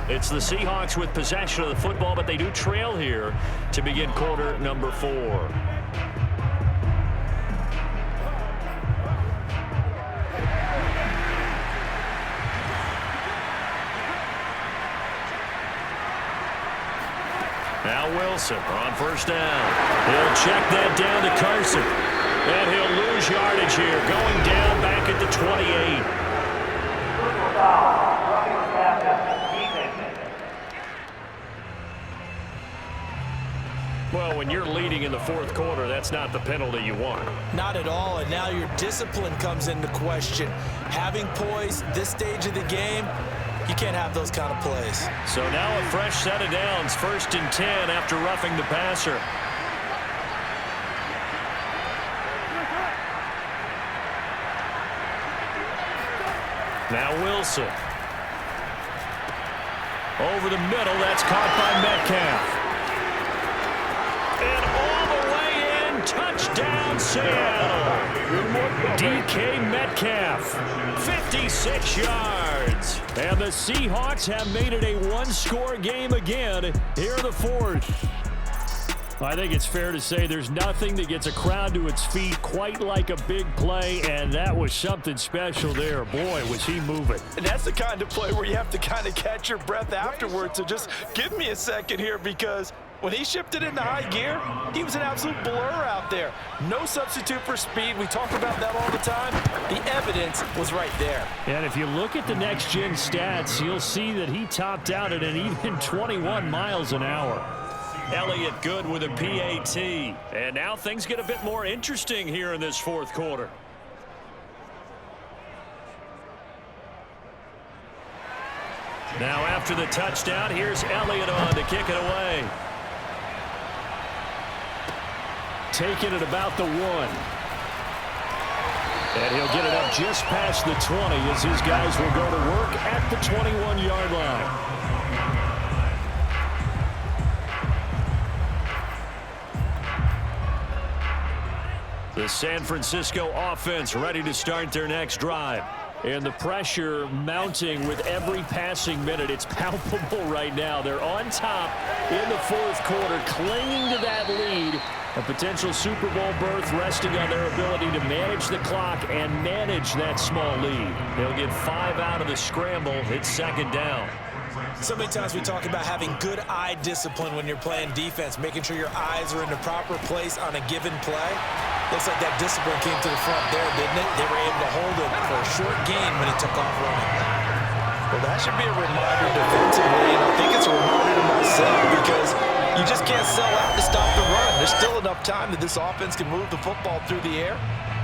It's the Seahawks with possession of the football, but they do trail here to begin quarter number 4. Now Wilson on first down. He'll check that down to Carson. And he'll lose yardage here, going down back at the 28. Well, when you're leading in the fourth quarter, that's not the penalty you want. Not at all, and now your discipline comes into question. Having poise this stage of the game, you can't have those kind of plays. So now a fresh set of downs, 1st and 10 after roughing the passer. Now Wilson. Over the middle, that's caught by Metcalf. And all the way in, touchdown Seattle. DK Metcalf, 56 yards. And the Seahawks have made it a one-score game again here in the fourth. I think it's fair to say there's nothing that gets a crowd to its feet quite like a big play, and that was something special there. Boy, was he moving. And that's the kind of play where you have to kind of catch your breath afterwards. So just give me a second here, because when he shifted into high gear, he was an absolute blur out there. No substitute for speed. We talk about that all the time. The evidence was right there. And if you look at the next-gen stats, you'll see that he topped out at an even 21 miles an hour. Elliott good with a PAT. And now things get a bit more interesting here in this fourth quarter. Now after the touchdown, here's Elliott on to kick it away. Taking it about the 1. And he'll get it up just past the 20 as his guys will go to work at the 21-yard line. The San Francisco offense ready to start their next drive. And the pressure mounting with every passing minute. It's palpable right now. They're on top in the fourth quarter, clinging to that lead. A potential Super Bowl berth resting on their ability to manage the clock and manage that small lead. They'll get 5 out of the scramble. It's 2nd down. So many times we talk about having good eye discipline when you're playing defense, making sure your eyes are in the proper place on a given play. Looks like that discipline came to the front there, didn't it? They were able to hold it for a short gain when he took off running. Well, that should be a reminder defensively, and I think it's a reminder to myself, because you just can't sell out to stop the run. There's still enough time that this offense can move the football through the air,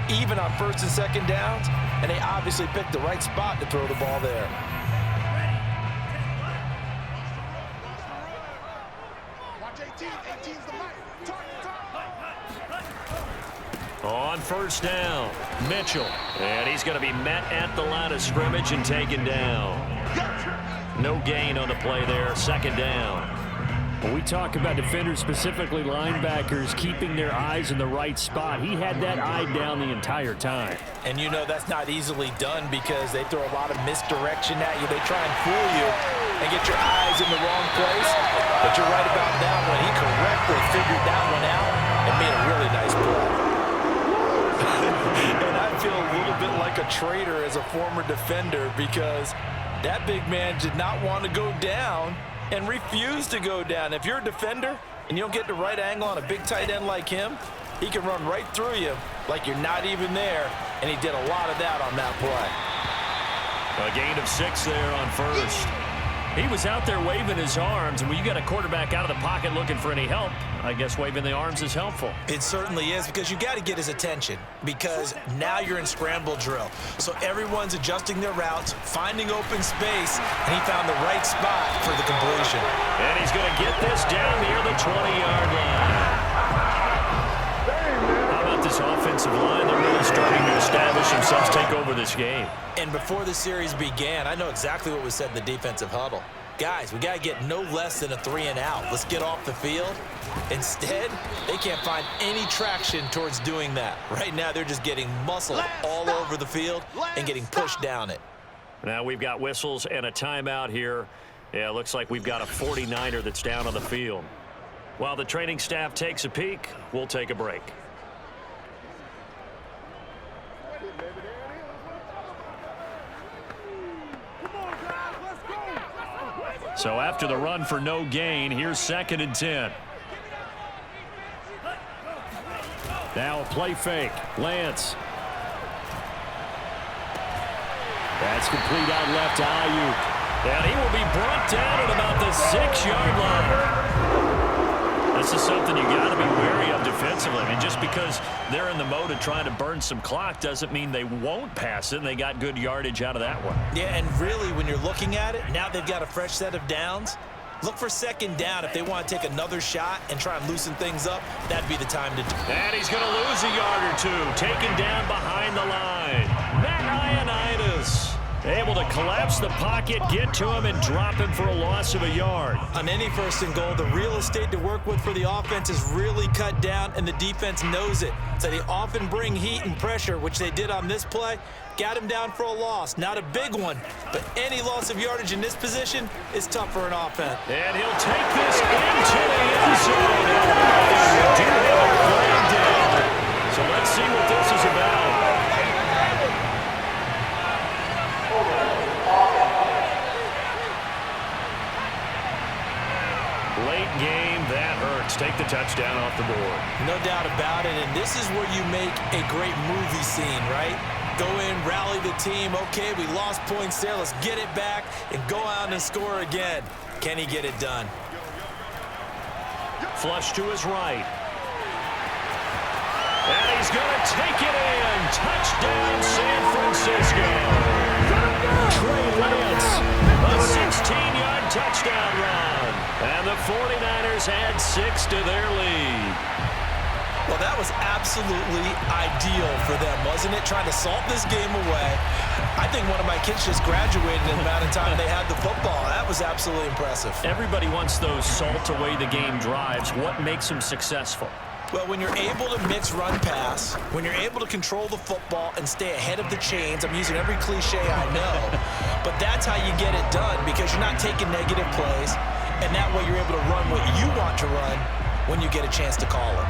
even on 1st and 2nd downs, and they obviously picked the right spot to throw the ball there. On 1st down, Mitchell. And he's going to be met at the line of scrimmage and taken down. No gain on the play there, 2nd down. When we talk about defenders, specifically linebackers, keeping their eyes in the right spot, he had that eye down the entire time. And you know that's not easily done, because they throw a lot of misdirection at you. They try and fool you and get your eyes in the wrong place. But you're right about that one. He correctly figured that one out and made a really nice play. And I feel a little bit like a traitor as a former defender, because that big man did not want to go down and refused to go down. If you're a defender and you don't get the right angle on a big tight end like him, he can run right through you like you're not even there, and he did a lot of that on that play. A gain of 6 there on 1st. He was out there waving his arms, and when you got a quarterback out of the pocket looking for any help, I guess waving the arms is helpful. It certainly is, because you got to get his attention, because now you're in scramble drill. So everyone's adjusting their routes, finding open space, and he found the right spot for the completion. And he's going to get this down near the 20-yard line. How about this offensive line? They're really starting to establish themselves, take over this game. And before the series began, I know exactly what was said in the defensive huddle. Guys, we got to get no less than a 3-and-out. Let's get off the field. Instead, they can't find any traction towards doing that. Right now, they're just getting muscled all over the field and getting pushed down it. Now we've got whistles and a timeout here. Yeah, it looks like we've got a 49er that's down on the field. While the training staff takes a peek, we'll take a break. So after the run for no gain, here's 2nd and 10. Now a play fake. Lance. That's complete out left to Ayuk. And he will be brought down at about the 6-yard line. This is something you got to be wary of defensively. I mean, just because they're in the mode of trying to burn some clock doesn't mean they won't pass it, and they got good yardage out of that one. Yeah, and really, when you're looking at it, now they've got a fresh set of downs. Look for 2nd down. If they want to take another shot and try and loosen things up, that'd be the time to do it. And he's going to lose a yard or two, taken down behind the line. Matt Ioannidis able to collapse the pocket, get to him, and drop him for a loss of a yard. On any 1st and goal, the real estate to work with for the offense is really cut down, and the defense knows it. So they often bring heat and pressure, which they did on this play. Got him down for a loss. Not a big one, but any loss of yardage in this position is tough for an offense. And he'll take this into the end zone. Do have a flag down. So let's see what this is about. Late game, that hurts. Take the touchdown off the board. No doubt about it, and this is where you make a great movie scene, right? Go in, rally the team. Okay, we lost points there. Let's get it back and go out and score again. Can he get it done? Flush to his right. And he's going to take it in. Touchdown, San Francisco. Trey Lance, a 16-yard touchdown run. And the 49ers add 6 to their lead. Well, that was absolutely ideal for them, wasn't it? Trying to salt this game away. I think one of my kids just graduated in the amount of time they had the football. That was absolutely impressive. Everybody wants those salt away the game drives. What makes them successful? Well, when you're able to mix run-pass, when you're able to control the football and stay ahead of the chains, I'm using every cliche I know, but that's how you get it done, because you're not taking negative plays, and that way you're able to run what you want to run when you get a chance to call it.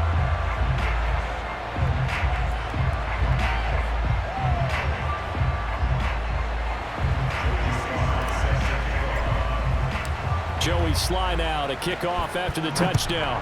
Joey Sly now to kick off after the touchdown.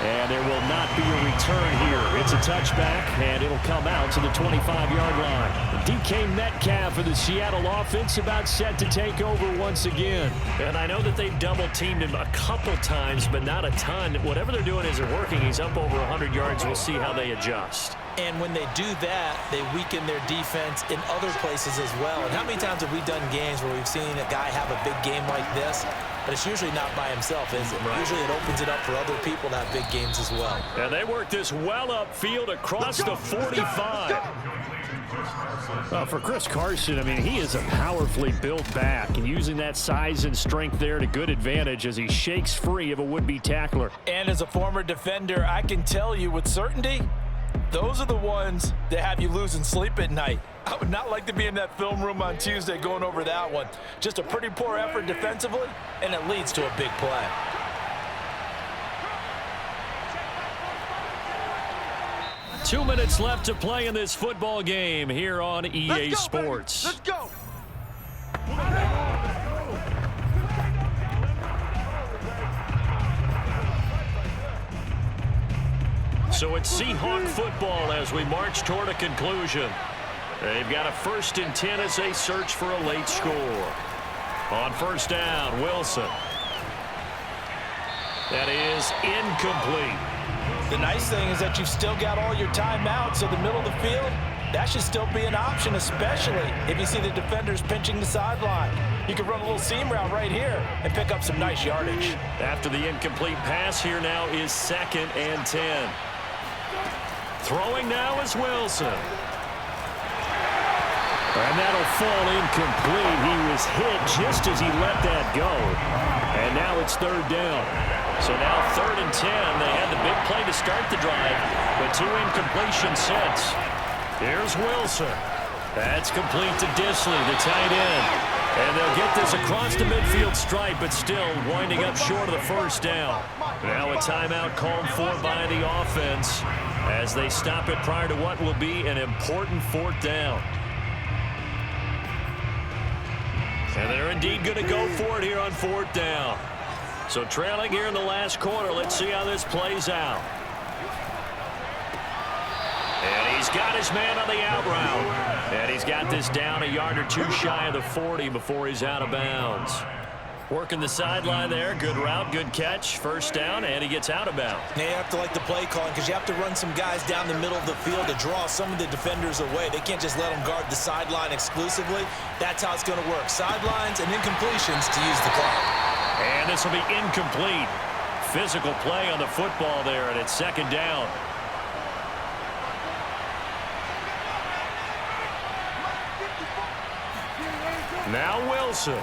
And there will not be a return here. It's a touchback, and it'll come out to the 25-yard line. DK Metcalf for the Seattle offense about set to take over once again. And I know that they've double-teamed him a couple times, but not a ton. Whatever they're doing isn't working. He's up over 100 yards. We'll see how they adjust. And when they do that, they weaken their defense in other places as well. And how many times have we done games where we've seen a guy have a big game like this? But it's usually not by himself, is it? Right. Usually it opens it up for other people to have big games as well. And they work this well upfield across the 45. For Chris Carson, I mean, he is a powerfully built back, and using that size and strength there to good advantage as he shakes free of a would-be tackler. And as a former defender, I can tell you with certainty, those are the ones that have you losing sleep at night. I would not like to be in that film room on Tuesday going over that one. Just a pretty poor effort defensively, and it leads to a big play. Two minutes left to play in this football game here on EA Sports. Let's go. So it's Seahawk football as we march toward a conclusion. They've got a 1st and 10 as they search for a late score. On 1st down, Wilson. That is incomplete. The nice thing is that you've still got all your timeouts, so the middle of the field, that should still be an option, especially if you see the defenders pinching the sideline. You can run a little seam route right here and pick up some nice yardage. After the incomplete pass, here now is 2nd and 10. Throwing now is Wilson. And that'll fall incomplete. He was hit just as he let that go. And now it's 3rd down. So now 3rd and 10. They had the big play to start the drive, but 2 incompletions since. Here's Wilson. That's complete to Disley, the tight end. And they'll get this across the midfield stripe, but still winding up short of the 1st down. Now a timeout called for by the offense as they stop it prior to what will be an important 4th down. And they're indeed going to go for it here on 4th down. So trailing here in the last quarter. Let's see how this plays out. And he's got his man on the out route. And he's got this down a yard or 2 shy of the 40 before he's out of bounds. Working the sideline there. Good route, good catch. 1st down, and he gets out of bounds. Now you have to like the play calling because you have to run some guys down the middle of the field to draw some of the defenders away. They can't just let them guard the sideline exclusively. That's how it's going to work. Sidelines and incompletions to use the clock. And this will be incomplete. Physical play on the football there, and it's 2nd down. Now Wilson.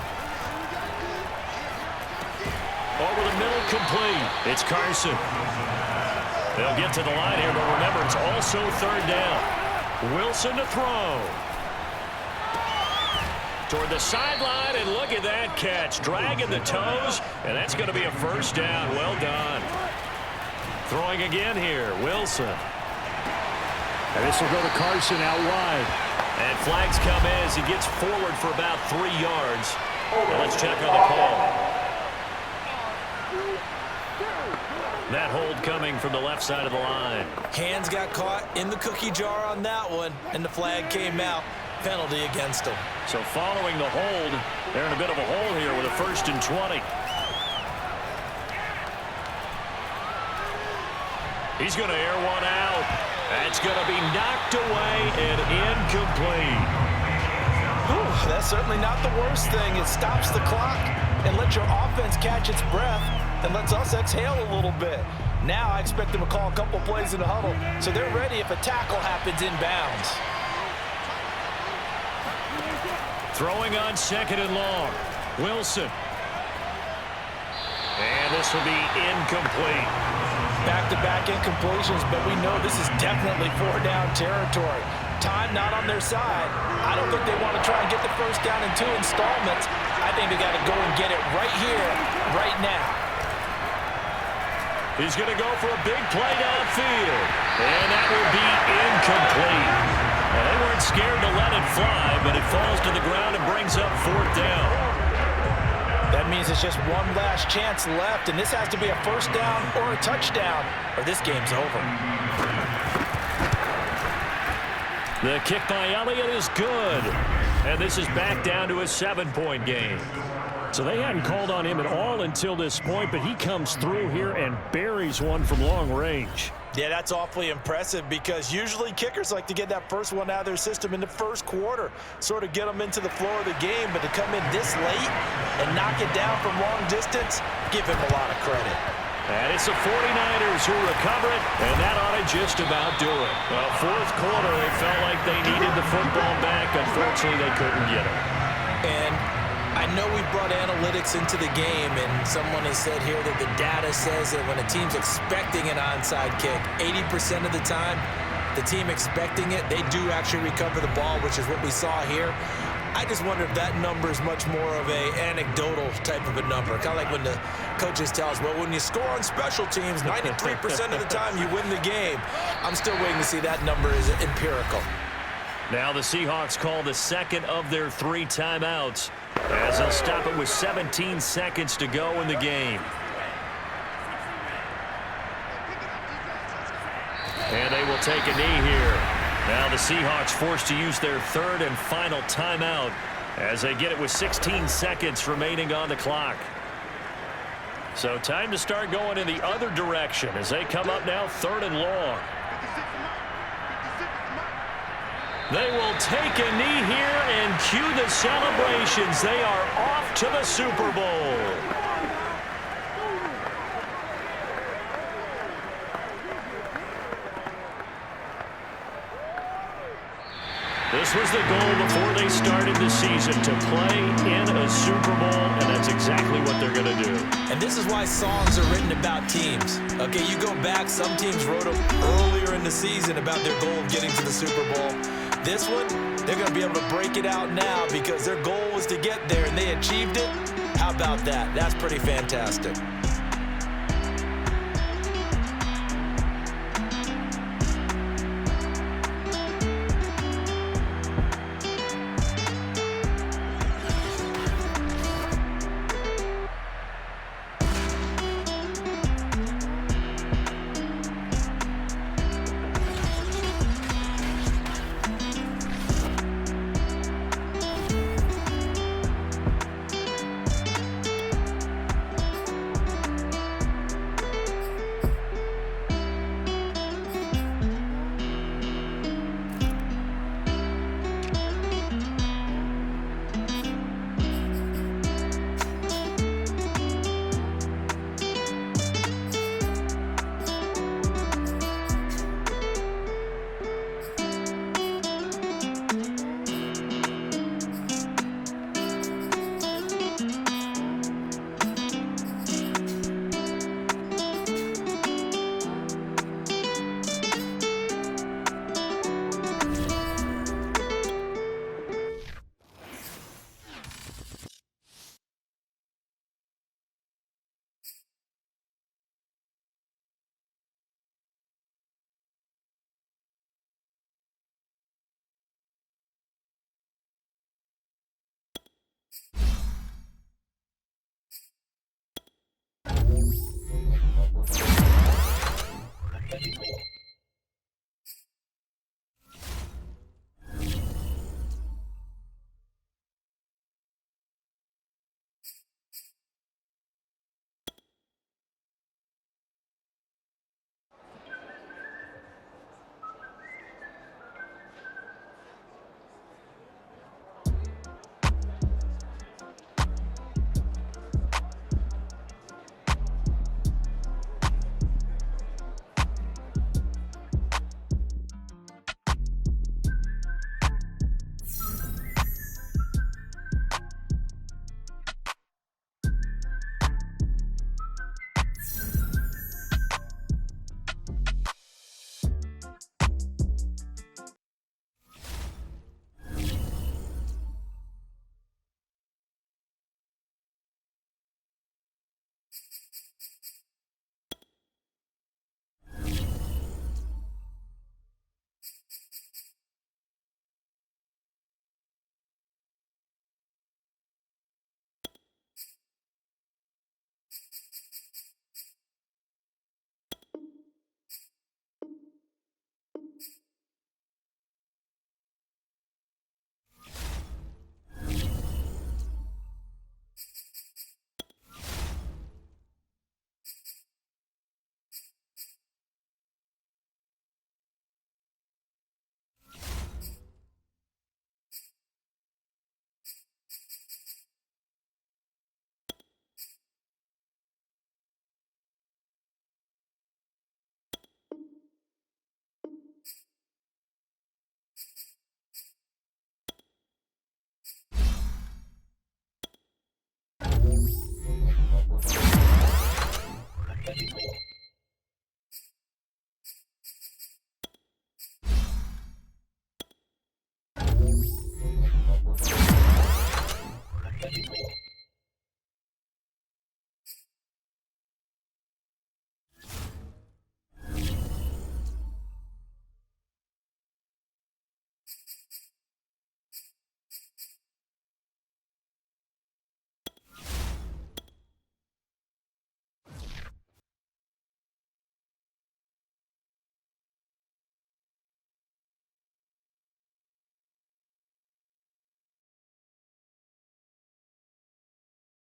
Over the middle, complete. It's Carson. They'll get to the line here, but remember, it's also 3rd down. Wilson to throw. Toward the sideline, and look at that catch. Dragging the toes, and that's going to be a 1st down. Well done. Throwing again here, Wilson. And this will go to Carson out wide. And flags come in as he gets forward for about 3 yards. Now let's check on the call. That hold coming from the left side of the line. Hands got caught in the cookie jar on that one, and the flag came out. Penalty against him. So following the hold, they're in a bit of a hole here with a 1st and 20. He's going to air one out. That's going to be knocked away and incomplete. Whew, that's certainly not the worst thing. It stops the clock and lets your offense catch its breath and lets us exhale a little bit. Now I expect them to call a couple plays in the huddle, so they're ready if a tackle happens inbounds. Throwing on 2nd and long. Wilson. And this will be incomplete. Back-to-back incompletions, but we know this is definitely 4-down territory. Time not on their side. I don't think they want to try and get the 1st down in 2 installments. I think they got to go and get it right here, right now. He's going to go for a big play downfield. And that will be incomplete. Well, they weren't scared to let it fly, but it falls to the ground and brings up 4th down. That means it's just one last chance left, and this has to be a 1st down or a touchdown, or this game's over. The kick by Elliott is good. And this is back down to a 7-point game. So they hadn't called on him at all until this point, but he comes through here and buries one from long range. Yeah, that's awfully impressive because usually kickers like to get that first one out of their system in the 1st quarter, sort of get them into the flow of the game, but to come in this late and knock it down from long distance, give him a lot of credit. And it's the 49ers who recover it, and that ought to just about do it. Well, 4th quarter, they felt like they needed the football back. Unfortunately, they couldn't get it. And I know we brought analytics into the game, and someone has said here that the data says that when a team's expecting an onside kick, 80% of the time, the team expecting it, they do actually recover the ball, which is what we saw here. I just wonder if that number is much more of a anecdotal type of a number. Kind of like when the coaches tell us, well, when you score on special teams, 93% of the time you win the game. I'm still waiting to see that number is empirical. Now the Seahawks call the 2nd of their 3 timeouts as they'll stop it with 17 seconds to go in the game. And they will take a knee here. Now the Seahawks forced to use their third and final timeout as they get it with 16 seconds remaining on the clock. So time to start going in the other direction as they come up now 3rd and long. They will take a knee here and cue the celebrations. They are off to the Super Bowl. This was the goal before they started the season, to play in a Super Bowl, and that's exactly what they're going to do. And this is why songs are written about teams. Okay, you go back, some teams wrote them earlier in the season about their goal of getting to the Super Bowl. This one, they're going to be able to break it out now because their goal was to get there, and they achieved it. How about that? That's pretty fantastic.